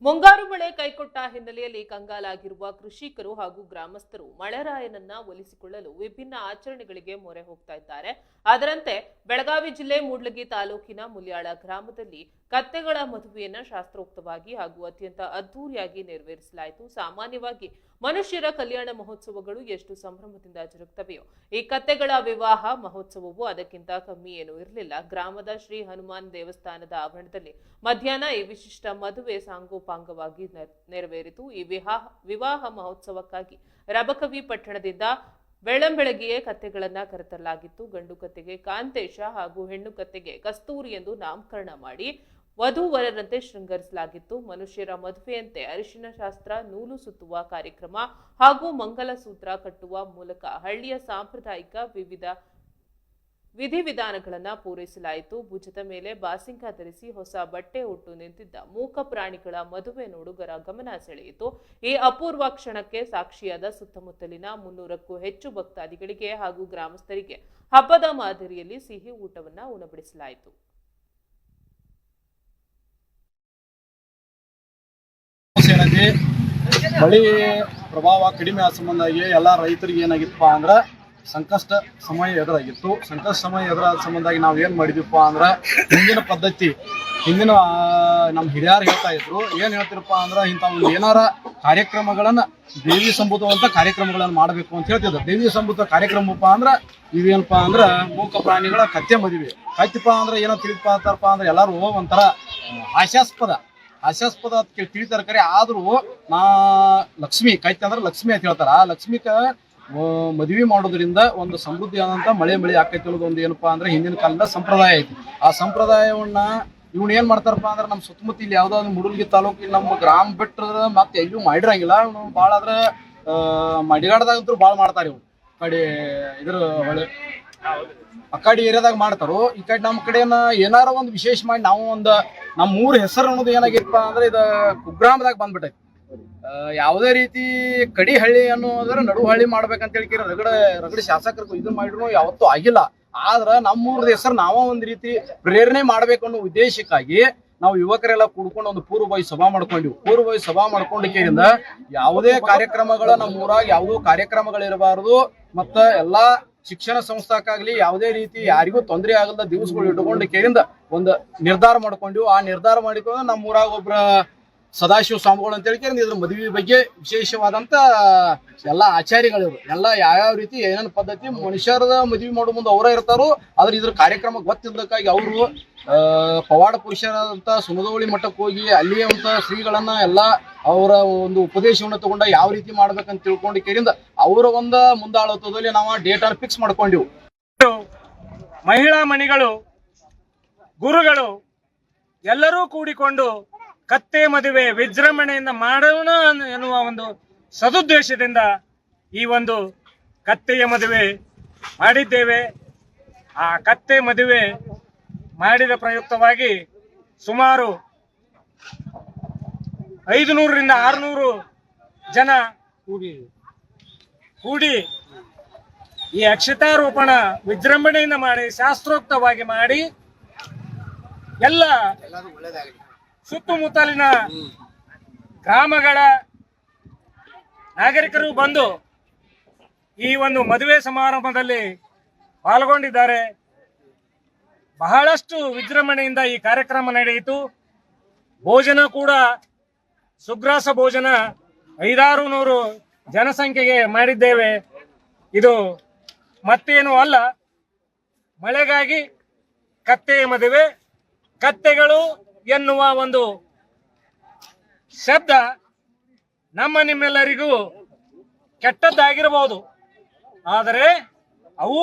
ಮುಂಗಾರು ಮಳೆ ಕೈಕೊಟ್ಟ ಹಿನ್ನೆಲೆಯಲ್ಲಿ ಕಂಗಾಲಾಗಿರುವ ಕೃಷಿಕರು ಹಾಗೂ ಗ್ರಾಮಸ್ಥರು ಮಳೆರಾಯನನ್ನ ಒಲಿಸಿಕೊಳ್ಳಲು ವಿಭಿನ್ನ ಆಚರಣೆಗಳಿಗೆ ಮೊರೆ ಹೋಗ್ತಾ ಇದ್ದಾರೆ. ಅದರಂತೆ ಬೆಳಗಾವಿ ಜಿಲ್ಲೆ ಮೂಡ್ಲಗಿ ತಾಲೂಕಿನ ಮುಲ್ಯಾಳ ಗ್ರಾಮದಲ್ಲಿ ಕತ್ತೆಗಳ ಮದುವೆಯನ್ನ ಶಾಸ್ತ್ರೋಕ್ತವಾಗಿ ಹಾಗೂ ಅತ್ಯಂತ ಅದ್ದೂರಿಯಾಗಿ ನೆರವೇರಿಸಲಾಯಿತು. ಸಾಮಾನ್ಯವಾಗಿ ಮನುಷ್ಯರ ಕಲ್ಯಾಣ ಮಹೋತ್ಸವಗಳು ಎಷ್ಟು ಸಂಭ್ರಮದಿಂದ ಜರುಗುತ್ತವೆಯೋ ಈ ಕತ್ತೆಗಳ ವಿವಾಹ ಮಹೋತ್ಸವವು ಅದಕ್ಕಿಂತ ಕಮ್ಮಿ ಏನೂ ಇರಲಿಲ್ಲ. ಗ್ರಾಮದ ಶ್ರೀ ಹನುಮಾನ್ ದೇವಸ್ಥಾನದ ಆವರಣದಲ್ಲಿ ಮಧ್ಯಾಹ್ನ ಈ ವಿಶಿಷ್ಟ ಮದುವೆ ಸಾಂಗೋಪಾಂಗವಾಗಿ ನೆರವೇರಿತು. ಈ ವಿವಾಹ ಮಹೋತ್ಸವಕ್ಕಾಗಿ ರಬಕವಿ ಪಟ್ಟಣದಿಂದ ಬೆಳ್ಳಂಬೆಳಗ್ಗೆಯೇ ಕತ್ತೆಗಳನ್ನ ಕರೆತರಲಾಗಿತ್ತು. ಗಂಡು ಕತ್ತೆಗೆ ಕಾಂತೇಶ ಹಾಗೂ ಹೆಣ್ಣು ಕತ್ತೆಗೆ ಕಸ್ತೂರಿ ಎಂದು ನಾಮಕರಣ ಮಾಡಿ ವಧೂವರರಂತೆ ಶೃಂಗರಿಸಲಾಗಿತ್ತು. ಮನುಷ್ಯರ ಮದುವೆಯಂತೆ ಅರಿಶಿನ ಶಾಸ್ತ್ರ, ನೂಲು ಸುತ್ತುವ ಕಾರ್ಯಕ್ರಮ ಹಾಗೂ ಮಂಗಲಸೂತ್ರ ಕಟ್ಟುವ ಮೂಲಕ ಹಳ್ಳಿಯ ಸಾಂಪ್ರದಾಯಿಕ ವಿಧಿವಿಧಾನಗಳನ್ನ ಪೂರೈಸಲಾಯಿತು. ಭುಜದ ಮೇಲೆ ಬಾಸಿಂಗ ಧರಿಸಿ ಹೊಸ ಬಟ್ಟೆ ಉಟ್ಟು ನಿಂತಿದ್ದ ಮೂಕ ಪ್ರಾಣಿಗಳ ಮದುವೆ ನೋಡುಗರ ಗಮನ ಸೆಳೆಯಿತು. ಈ ಅಪೂರ್ವ ಕ್ಷಣಕ್ಕೆ ಸಾಕ್ಷಿಯಾದ ಸುತ್ತಮುತ್ತಲಿನ 300ಕ್ಕೂ ಹೆಚ್ಚು ಭಕ್ತಾದಿಗಳಿಗೆ ಹಾಗೂ ಗ್ರಾಮಸ್ಥರಿಗೆ ಹಬ್ಬದ ಮಾದರಿಯಲ್ಲಿ ಸಿಹಿ ಊಟವನ್ನ ಉಣಬಡಿಸಲಾಯಿತು. ಮಳೆ ಪ್ರಭಾವ ಕಡಿಮೆ ಆದ ಸಂಬಂಧಾಗಿ ಎಲ್ಲ ರೈತರಿಗೆ ಏನಾಗಿತ್ತಪ್ಪ ಅಂದ್ರೆ ಸಂಕಷ್ಟ ಸಮಯ ಎದುರಾಗಿತ್ತು. ಸಂಕಷ್ಟ ಸಮಯ ಎದುರಾದ ಸಂಬಂಧಾಗಿ ನಾವು ಏನು ಮಾಡಿದ್ವಿಪ್ಪ ಅಂದ್ರೆ ಹಿಂದಿನ ಪದ್ಧತಿ ನಮ್ಮ ಹಿರಿಯರು ಹೇಳ್ತಾ ಇದ್ರು. ಏನು ಹೇಳ್ತಿರಪ್ಪ ಅಂದ್ರೆ ಇಂಥ ಒಂದು ಏನಾರ ಕಾರ್ಯಕ್ರಮಗಳನ್ನ ದೇವಿ ಸಂಭೂತವಂತ ಕಾರ್ಯಕ್ರಮಗಳನ್ನು ಮಾಡಬೇಕು ಅಂತ ಹೇಳ್ತಿದ್ರು. ದೇವಿ ಸಂಭೂತ ಕಾರ್ಯಕ್ರಮಪ್ಪ ಅಂದ್ರೆ ಇವೇನಪ್ಪ ಅಂದ್ರೆ ಮೂಕ ಪ್ರಾಣಿಗಳ ಕತ್ತೆ ಮದುವೆ. ಕತ್ತಿಪ್ಪ ಅಂದ್ರೆ ಏನೋ ತಿಳಿಪಾತಾರಪ್ಪ ಅಂದ್ರೆ ಎಲ್ಲರೂ ಒಂಥರ ಹಾಸ್ಯಾಸ್ಪದ ತಿಳಿತಾರ ಕರೆ. ಆದ್ರೂ ಲಕ್ಷ್ಮಿ ಕೈತೆ ಅಂದ್ರೆ ಲಕ್ಷ್ಮಿ ಅಂತ ಹೇಳ್ತಾರ. ಆ ಲಕ್ಷ್ಮಿಕ ಮದುವೆ ಮಾಡೋದ್ರಿಂದ ಒಂದು ಸಮೃದ್ಧಿ ಆದಂತ ಮಳೆ ಆಕೈತಿ ಅನ್ನೋದು ಒಂದು ಏನಪ್ಪಾ ಅಂದ್ರೆ ಹಿಂದಿನ ಕಾಲದ ಸಂಪ್ರದಾಯ ಐತಿ. ಆ ಸಂಪ್ರದಾಯವನ್ನ ಇವ್ನ ಏನ್ ಮಾಡ್ತಾರಪ್ಪ ಅಂದ್ರೆ ನಮ್ಮ ಸುತ್ತಮುತ್ತ ಇಲ್ಲಿ ಯಾವ್ದಾದ್ರು ಮೂಡಲಗಿ ತಾಲೂಕು ನಮ್ಮ ಗ್ರಾಮ ಬಿಟ್ಟರೆ ಮತ್ತೆ ಎಲ್ಲೂ ಮಾಡಿರಂಗಿಲ್ಲ. ಭಾಳ ಆದ್ರ ಮಡಿಗಾಡದಾಗಂತೂ ಭಾಳ ಮಾಡ್ತಾರೆ ಇವ್ರು. ಕಡೆ ಇದ್ರ ಹೊಳೆ ಆ ಕಡೆ ಏರಿಯಾದಾಗ ಮಾಡ್ತಾರೋ. ಈ ಕಡೆ ನಮ್ಮ ಕಡೆನ ಏನಾರ ಒಂದು ವಿಶೇಷ ಮಾಡಿ ನಾವು ನಮ್ಮ ಊರ ಹೆಸರು ಅನ್ನೋದು ಏನಾಗಿತ್ತಪ್ಪ ಅಂದ್ರೆ ಇದು ಕುಗ್ರಾಮದಾಗ ಬಂದ್ಬಿಟ್ಟೈತಿ. ಯಾವುದೇ ರೀತಿ ಕಡಿ ಹಳ್ಳಿ ಅನ್ನೋದ್ರ ನಡುಹಳ್ಳಿ ಮಾಡ್ಬೇಕಂತ ಹೇಳಿ ರಗಡ ಶಾಸಕರು ಇದು ಮಾಡಿದ್ರು ಯಾವತ್ತೂ ಆಗಿಲ್ಲ. ಆದ್ರ ನಮ್ಮೂರದ ಹೆಸರು ನಾವ ಒಂದ್ ರೀತಿ ಪ್ರೇರಣೆ ಮಾಡ್ಬೇಕು ಅನ್ನೋ ಉದ್ದೇಶಕ್ಕಾಗಿ ನಾವು ಯುವಕರೆಲ್ಲ ಕೂಡ್ಕೊಂಡು ಒಂದು ಪೂರ್ವಭಾವಿ ಸಭಾ ಮಾಡ್ಕೊಂಡಿವಿ. ಪೂರ್ವಭಾವಿ ಸಭಾ ಮಾಡ್ಕೊಂಡಿದ್ದರಿಂದ ಯಾವುದೇ ಕಾರ್ಯಕ್ರಮಗಳ ನಮ್ಮ ಊರಾಗ ಯಾವುದೋ ಕಾರ್ಯಕ್ರಮಗಳಿರಬಾರದು, ಮತ್ತ ಎಲ್ಲಾ ಶಿಕ್ಷಣ ಸಂಸ್ಥಾಕ್ಕಾಗ್ಲಿ ಯಾವುದೇ ರೀತಿ ಯಾರಿಗೂ ತೊಂದರೆ ಆಗಲ್ಲ ದಿವಸಗಳು ಇಟ್ಕೊಂಡು ಕೇಳಿಂದ ಒಂದು ನಿರ್ಧಾರ ಮಾಡ್ಕೊಂಡಿವು. ಆ ನಿರ್ಧಾರ ಮಾಡಿಕೊಂಡು ನಮ್ಮ ಊರಾಗ ಒಬ್ರ ಸದಾಶಿವ ಸ್ವಾಮಿಗಳು ಅಂತ ಹೇಳಿ ಇದ್ರ ಮದುವೆ ಬಗ್ಗೆ ವಿಶೇಷವಾದಂತ ಎಲ್ಲ ಆಚಾರ್ಯಗಳಿವರು ಎಲ್ಲ ಯಾವ್ಯಾವ ರೀತಿ ಏನೇನು ಪದ್ಧತಿ ಮನುಷ್ಯರದ ಮದುವೆ ಮಾಡೋ ಮುಂದೆ ಅವರೇ ಇರ್ತಾರೋ. ಆದ್ರೆ ಇದ್ರ ಕಾರ್ಯಕ್ರಮ ಗೊತ್ತಿದ್ದಕ್ಕಾಗಿ ಅವರು ಪವಾಡ ಪುರುಷರಾದಂತ ಸುಮದೋಳಿ ಮಠಕ್ಕೆ ಹೋಗಿ ಅಲ್ಲಿಯಂತ ಶ್ರೀಗಳನ್ನ ಎಲ್ಲ ಅವರ ಒಂದು ಉಪದೇಶವನ್ನು ತಗೊಂಡ ಯಾವ ರೀತಿ ಮಾಡ್ಬೇಕಂತ ತಿಳ್ಕೊಂಡು ಕೇಳಿಂದ ಅವರ ಒಂದು ಮುಂದಾಳತ್ವದಲ್ಲಿ ನಾವು ಡೇಟ್ ಅನ್ನು ಫಿಕ್ಸ್ ಮಾಡ್ಕೊಂಡಿವು. ಮಹಿಳಾ ಮಣಿಗಳು, ಗುರುಗಳು ಎಲ್ಲರೂ ಕೂಡಿಕೊಂಡು ಕತ್ತೆ ಮದುವೆ ವಿಜೃಂಭಣೆಯಿಂದ ಮಾಡೋಣ ಎನ್ನುವ ಒಂದು ಸದುದ್ದೇಶದಿಂದ ಈ ಒಂದು ಕತ್ತೆಯ ಮದುವೆ ಮಾಡಿದ್ದೇವೆ. ಆ ಕತ್ತೆ ಮದುವೆ ಮಾಡಿದ ಪ್ರಯುಕ್ತವಾಗಿ ಸುಮಾರು 500ರಿಂದ 600 ಜನ ಕೂಡಿ ಈ ಅಕ್ಷತಾರೋಪಣ ವಿಜೃಂಭಣೆಯಿಂದ ಮಾಡಿ ಶಾಸ್ತ್ರೋಕ್ತವಾಗಿ ಮಾಡಿ ಎಲ್ಲ ಸುತ್ತಮುತ್ತಲಿನ ಗ್ರಾಮಗಳ ನಾಗರಿಕರು ಬಂದು ಈ ಒಂದು ಮದುವೆ ಸಮಾರಂಭದಲ್ಲಿ ಪಾಲ್ಗೊಂಡಿದ್ದಾರೆ. ಬಹಳಷ್ಟು ವಿಜೃಂಭಣೆಯಿಂದ ಈ ಕಾರ್ಯಕ್ರಮ ನಡೆಯಿತು. ಭೋಜನ ಕೂಡ ಸುಗ್ರಾಸ ಭೋಜನ 500-600 ಜನಸಂಖ್ಯೆಗೆ ಮಾಡಿದ್ದೇವೆ. ಇದು ಮತ್ತೇನು ಅಲ್ಲ, ಮಳೆಗಾಗಿ ಕತ್ತೆಯ ಮದುವೆ. ಕತ್ತೆಗಳು ಎನ್ನುವ ಒಂದು ಶಬ್ದ ನಿಮ್ಮೆಲ್ಲರಿಗೂ ಕೆಟ್ಟದ್ದಾಗಿರಬಹುದು, ಆದರೆ ಅವು